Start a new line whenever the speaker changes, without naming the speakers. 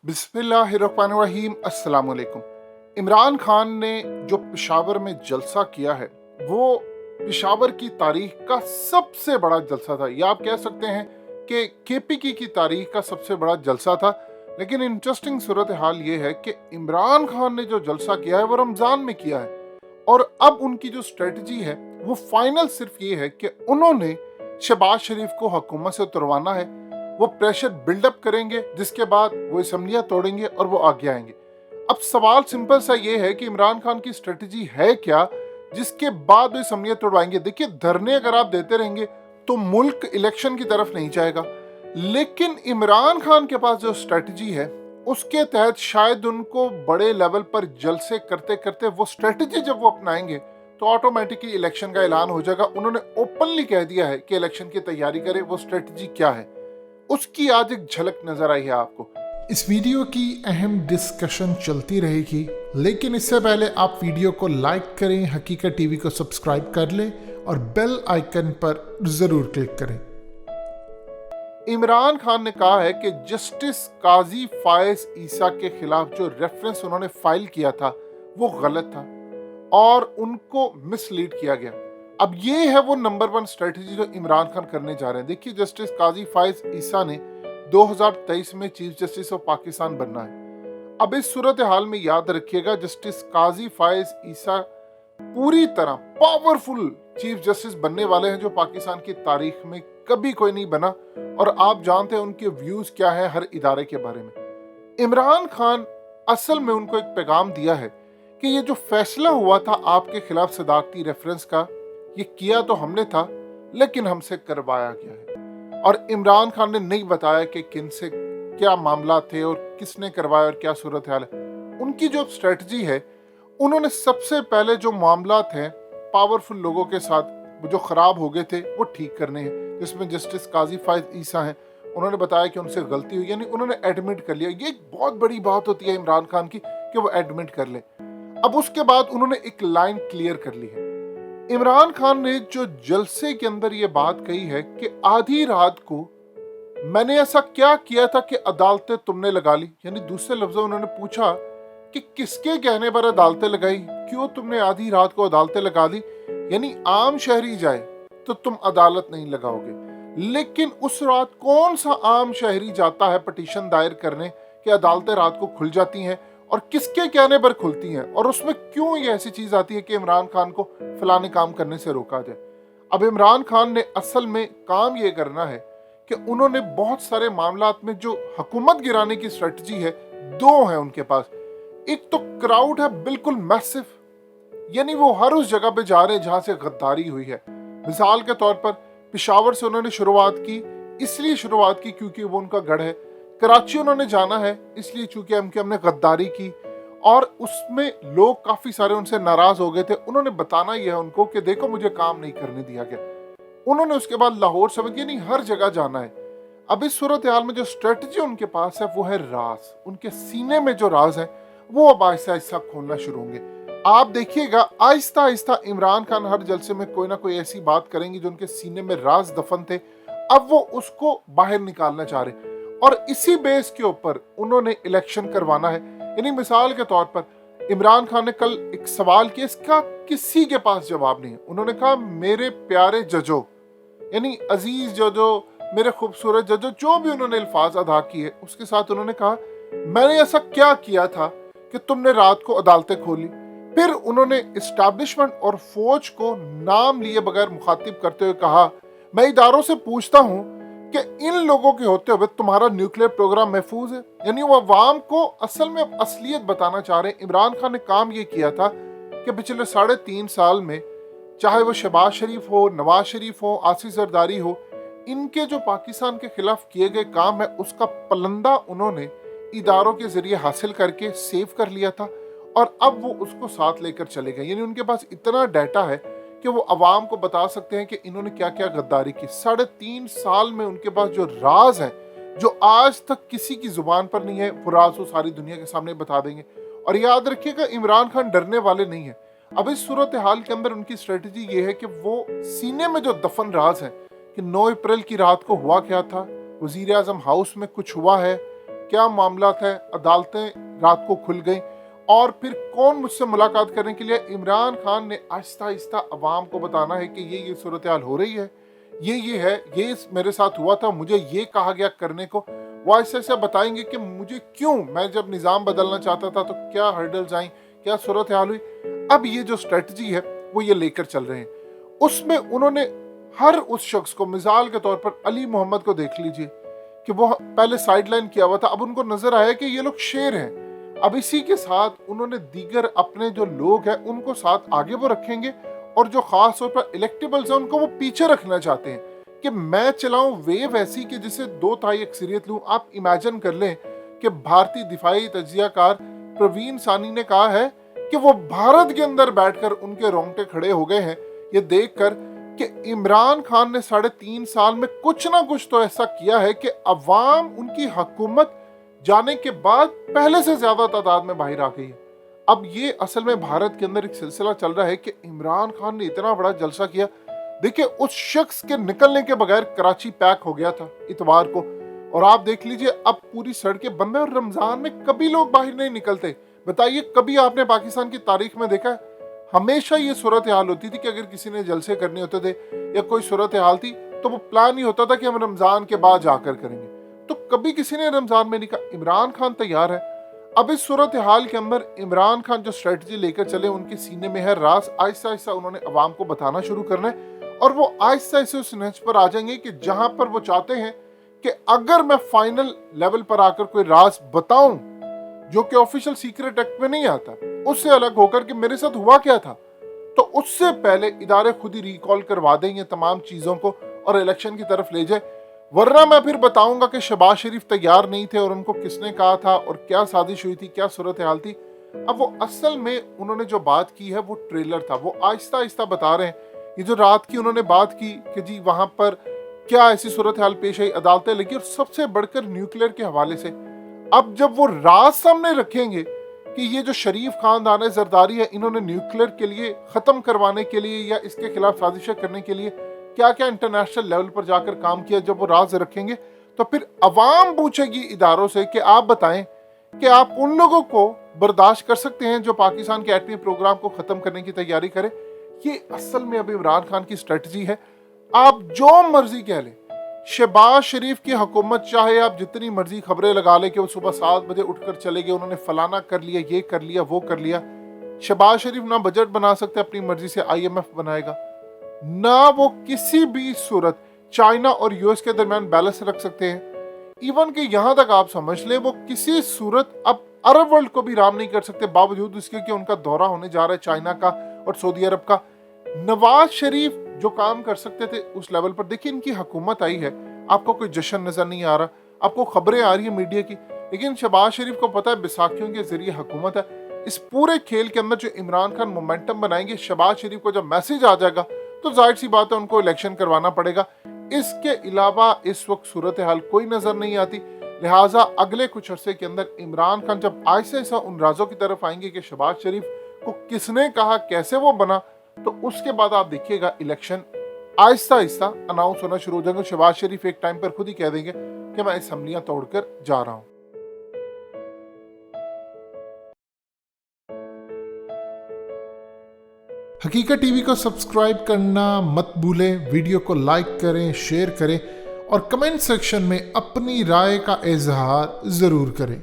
बिस्मिल्लाहिर्रहमानिर्रहीम। अस्सलाम वालेकुम। इमरान खान ने जो पेशावर में जलसा किया है वो पेशावर की तारीख का सबसे बड़ा जलसा था, या आप कह सकते हैं कि केपीकी की तारीख का सबसे बड़ा जलसा था। लेकिन इंटरेस्टिंग सूरत हाल ये है कि इमरान खान ने जो जलसा किया है वो रमज़ान में किया है, और अब उनकी जो स्ट्रेटजी है वो फाइनल सिर्फ ये है कि उन्होंने शहबाज शरीफ को हुकूमत से उतरवाना है। वो प्रेशर बिल्डअप करेंगे, जिसके बाद वो असम्बलियां तोड़ेंगे और वो आगे आएंगे। अब सवाल सिंपल सा ये है कि इमरान खान की स्ट्रेटजी है क्या जिसके बाद वो असम्बलियां तोड़वाएंगे। देखिए, धरने अगर आप देते रहेंगे तो मुल्क इलेक्शन की तरफ नहीं जाएगा, लेकिन इमरान खान के पास जो स्ट्रेटजी है उसके तहत शायद उनको बड़े लेवल पर जलसे करते करते वो स्ट्रेटजी जब वो अपनाएंगे तो ऑटोमेटिकली इलेक्शन का ऐलान हो जाएगा। उन्होंने ओपनली कह दिया है कि इलेक्शन की तैयारी करें। वो स्ट्रेटजी क्या है उसकी आज एक झलक नजर आई है आपको। इस वीडियो की अहम डिस्कशन चलती रहेगी, लेकिन इससे पहले आप वीडियो को लाइक करें, हकीकत टीवी को सब्सक्राइब कर लें और बेल आइकन पर जरूर क्लिक करें। इमरान खान ने कहा है कि जस्टिस काजी फायज ईसा के खिलाफ जो रेफरेंस उन्होंने फाइल किया था वो गलत था और उनको मिसलीड किया गया। अब ये है वो नंबर 1 स्ट्रेटजी जो इमरान खान करने जा रहे हैं। देखिए, जस्टिस काजी फायज ईसा ने 2023 में चीफ जस्टिस ऑफ पाकिस्तान बनना है। अब इस सूरत हाल में याद रखिएगा, जस्टिस काजी फायज ईसा पूरी तरह पावरफुल चीफ जस्टिस बनने वाले हैं जो पाकिस्तान की तारीख में कभी कोई नहीं बना, और आप जानते हैं उनके व्यूज क्या है हर इदारे के बारे में। इमरान खान असल में उनको एक पैगाम दिया है कि ये जो फैसला हुआ था आपके खिलाफ सदाकती रेफरेंस का, ये किया तो हमने था लेकिन हमसे करवाया गया है। और इमरान खान ने नहीं बताया कि किन से क्या मामला थे और किसने करवाया और क्या सूरत हाल है। उनकी जो स्ट्रेटजी है, उन्होंने सबसे पहले जो मामला थे पावरफुल लोगों के साथ वो जो खराब हो गए थे वो ठीक करने हैं, जिसमें जस्टिस काजी फायज ईसा हैं। उन्होंने बताया कि उनसे गलती हुई, यानी उन्होंने एडमिट कर लिया। ये एक बहुत बड़ी बात होती है इमरान खान की कि वो एडमिट कर ले। अब उसके बाद उन्होंने एक लाइन क्लियर कर ली है। इमरान खान ने जो जलसे के अंदर ये बात कही है कि आधी रात को मैंने ऐसा क्या किया था कि अदालतें तुमने लगा ली, यानी दूसरे लफ्जों उन्होंने पूछा कि किसके कहने पर अदालतें लगाई, क्यों तुमने आधी रात को अदालतें लगा दी। यानी आम शहरी जाए तो तुम अदालत नहीं लगाओगे, लेकिन उस रात कौन सा आम शहरी जाता है पटिशन दायर करने कि अदालतें रात को खुल जाती हैं और किसके कहने पर खुलती हैं, और उसमें क्यों ये ऐसी चीज आती है कि इमरान खान को फलाने काम करने से रोका जाए। अब इमरान खान ने असल में काम ये करना है कि उन्होंने बहुत सारे मामलात में जो हुकूमत गिराने की स्ट्रेटजी है, दो है उनके पास। एक तो क्राउड है बिल्कुल मैसिव, यानी वो हर उस जगह पे जा रहे हैं जहां से गद्दारी हुई है। मिसाल के तौर पर पेशावर से उन्होंने शुरुआत की, इसलिए शुरुआत की क्योंकि वो उनका गढ़ है। कराची उन्होंने जाना है इसलिए चूंकि एमकेएम ने गद्दारी की और उसमें लोग काफी सारे उनसे नाराज हो गए थे। उन्होंने बताना यह है उनको कि देखो मुझे काम नहीं करने दिया गया। उन्होंने उसके बाद लाहौर समेत यानी हर जगह जाना है। अब इस सूरत हाल में जो स्ट्रेटजी उनके पास है वो है राज। उनके सीने में जो राज है वो अब आहिस्ता आहिस्ता खोलना शुरू होंगे। आप देखिएगा आहिस्ता आहिस्ता इमरान खान हर जलसे में कोई ना कोई ऐसी बात करेंगे जो उनके सीने में राज दफन थे, अब वो उसको बाहर निकालना चाह रहे, और इसी बेस के ऊपर उन्होंने इलेक्शन करवाना है। यानी मिसाल के तौर पर इमरान खान ने कल एक सवाल किया, इसका किसी के पास जवाब नहीं है। उन्होंने कहा मेरे प्यारे जजो, यानी अजीज जजो, मेरे खूबसूरत जजो, जो भी उन्होंने अल्फाज अदा किए, उसके साथ उन्होंने कहा मैंने ऐसा क्या किया था कि तुमने रात को अदालतें खोली। फिर उन्होंने इस्टेब्लिशमेंट और फौज को नाम लिए बगैर मुखातिब करते हुए कहा मैं इदारों से पूछता हूं कि इन लोगों के होते हुए तुम्हारा न्यूक्लियर प्रोग्राम महफूज है। यानी वो अवाम को असल में असलियत बताना चाह रहे हैं। इमरान खान ने काम ये किया था कि पिछले 3.5 साल में, चाहे वो शहबाज शरीफ हो, नवाज शरीफ हो, आसिफ जरदारी हो, इनके जो पाकिस्तान के खिलाफ किए गए काम है उसका पलंदा उन्होंने इदारों के जरिए हासिल करके सेव कर लिया था, और अब वो उसको साथ लेकर चले गए। यानी उनके पास इतना डाटा है कि वो अवाम को बता सकते हैं कि इन्होंने क्या क्या गद्दारी की। 3.5 साल में उनके पास जो राज है जो आज तक किसी की जुबान पर नहीं है, वो राज वो सारी दुनिया के सामने बता देंगे। और याद रखिएगा इमरान खान डरने वाले नहीं है। अब इस सूरत हाल के अंदर उनकी स्ट्रेटजी ये है कि वो सीने में जो दफन राज है कि 9 अप्रैल की रात को हुआ क्या था, वजीर आजम हाउस में कुछ हुआ है, क्या मामलात है, अदालतें रात को खुल गई और फिर कौन मुझसे मुलाकात करने के लिए। इमरान खान ने आहिस्ता आहिस्ता अवाम को बताना है कि ये सूरत हाल हो रही है, ये है, ये मेरे साथ हुआ था, मुझे ये कहा गया करने को। वो ऐसे ऐसे बताएंगे कि मुझे क्यों, मैं जब निज़ाम बदलना चाहता था तो क्या हर्डल्स आई, क्या सूरत हाल हुई। अब ये जो स्ट्रेटजी है वो ये लेकर चल रहे हैं। उसमें उन्होंने हर उस शख्स को, मिसाल के तौर पर अली मोहम्मद को देख लीजिए कि वो पहले साइडलाइन किया हुआ था, अब उनको नजर आया कि ये लोग शेर हैं। अब इसी के साथ उन्होंने दीगर अपने जो लोग हैं उनको साथ आगे वो रखेंगे और जो खास तौर पर इलेक्टेबल्स हैं उनको वो पीछे रखना चाहते हैं कि मैं चलाऊं वेव ऐसी कि जिसे 2/3 अक्सरियत लूं। आप इमेजिन कर लें कि भारतीय दिफाई तज्जियाकार प्रवीण सानी ने कहा है कि वो भारत के अंदर बैठकर उनके रोंगटे खड़े हो गए हैं ये देखकर कि इमरान खान ने 3.5 साल में कुछ ना कुछ तो ऐसा किया है कि अवाम उनकी हुकूमत जाने के बाद पहले से ज्यादा तादाद में बाहर आ गई है। अब ये असल में भारत के अंदर एक सिलसिला चल रहा है कि इमरान खान ने इतना बड़ा जलसा किया। देखिए, उस शख्स के निकलने के बगैर कराची पैक हो गया था इतवार को, और आप देख लीजिए अब पूरी सड़कें बंद है और रमजान में कभी लोग बाहर नहीं निकलते। बताइए, कभी आपने पाकिस्तान की तारीख में देखा है? हमेशा ये सूरत हाल होती थी कि अगर किसी ने जलसे करने होते थे या कोई सूरत हाल थी तो वो प्लान ही होता था कि हम रमजान के बाद जाकर करेंगे, तो कभी किसी ने रमजान में नहीं कहा। इमरान खान तैयार है। अब इस सूरत हाल के अंदर इमरान खान जो स्ट्रेटजी लेकर चले, उनके सीने में है राज। आहिस्ता आहिस्ता उन्होंने अवाम को बताना शुरू करना है और वो आहिस्ता आहिस्ता उस नहज पर आ जाएंगे कि जहां पर वो चाहते हैं कि अगर मैं फाइनल लेवल पर आकर कोई राज बताऊं जो कि ऑफिशियल सीक्रेट एक्ट में नहीं आता, उससे अलग होकर कि मेरे साथ हुआ क्या था, तो उससे पहले इदारे खुद ही रिकॉल करवा देंगे तमाम चीजों को और इलेक्शन की तरफ ले जाए। वरना मैं फिर बताऊंगा कि शहबाज शरीफ तैयार नहीं थे और उनको किसने कहा था और क्या साजिश हुई थी, क्या सूरत हाल थी। अब वो असल में उन्होंने जो बात की है वो ट्रेलर था, वो आहिस्ता आहिस्ता बता रहे हैं। ये जो रात की उन्होंने बात की कि जी वहां पर क्या ऐसी सूरत हाल पेश आई, अदालतें लगी, और सबसे बढ़कर न्यूक्लियर के हवाले से। अब जब वो राज सामने रखेंगे कि ये जो शरीफ खानदान है, जरदारी है, इन्होंने न्यूक्लियर के लिए खत्म करवाने के लिए या इसके खिलाफ साजिशें करने के लिए क्या क्या इंटरनेशनल लेवल पर जाकर काम किया, जब वो राज रखेंगे तो फिर अवाम पूछेगी इदारों से कि आप बताएं कि आप उन लोगों को बर्दाश्त कर सकते हैं जो पाकिस्तान के एटमी प्रोग्राम को खत्म करने की तैयारी करें। ये असल में अभी इमरान खान की स्ट्रेटजी है। आप जो मर्जी कह लें, शहबाज शरीफ की हुकूमत चाहे आप जितनी मर्जी खबरें लगा ले कि वो सुबह 7 बजे उठकर चले गए, उन्होंने फलाना कर लिया, ये कर लिया, वो कर लिया। शहबाज शरीफ ना बजट बना सकते अपनी मर्जी से, IMF बनाएगा, ना वो किसी भी सूरत चाइना और यूएस के दरमियान बैलेंस रख सकते हैं। इवन कि यहां तक आप समझ ले वो किसी सूरत अब अरब वर्ल्ड को भी राम नहीं कर सकते, बावजूद इसके कि उनका दौरा होने जा रहा है चाइना का और सऊदी अरब का। नवाज शरीफ जो काम कर सकते थे उस लेवल पर, देखिए इनकी हुकूमत आई है, आपको कोई जश्न नजर नहीं आ रहा, आपको खबरें आ रही है मीडिया की, लेकिन शहबाज शरीफ को पता है बैसाखियों के जरिए हुकूमत है। इस पूरे खेल के अंदर जो इमरान खान मोमेंटम बनाएंगे, शहबाज शरीफ को जब मैसेज आ जाएगा तो जाहिर सी बात है उनको इलेक्शन करवाना पड़ेगा। इसके अलावा इस वक्त सूरत हाल कोई नजर नहीं आती। लिहाजा अगले कुछ अरसे के अंदर इमरान खान जब ऐसा ऐसा उन राजों की तरफ आएंगे कि शहबाज शरीफ को किसने कहा, कैसे वो बना, तो उसके बाद आप देखिएगा इलेक्शन आहिस्ता आहिस्ता अनाउंस होना शुरू हो जाएंगे। शहबाज शरीफ एक टाइम पर खुद ही कह देंगे कि मैं असम्बलियां तोड़कर जा रहा हूं। हकीकत टीवी को सब्सक्राइब करना मत भूलें, वीडियो को लाइक करें, शेयर करें और कमेंट सेक्शन में अपनी राय का इजहार जरूर करें।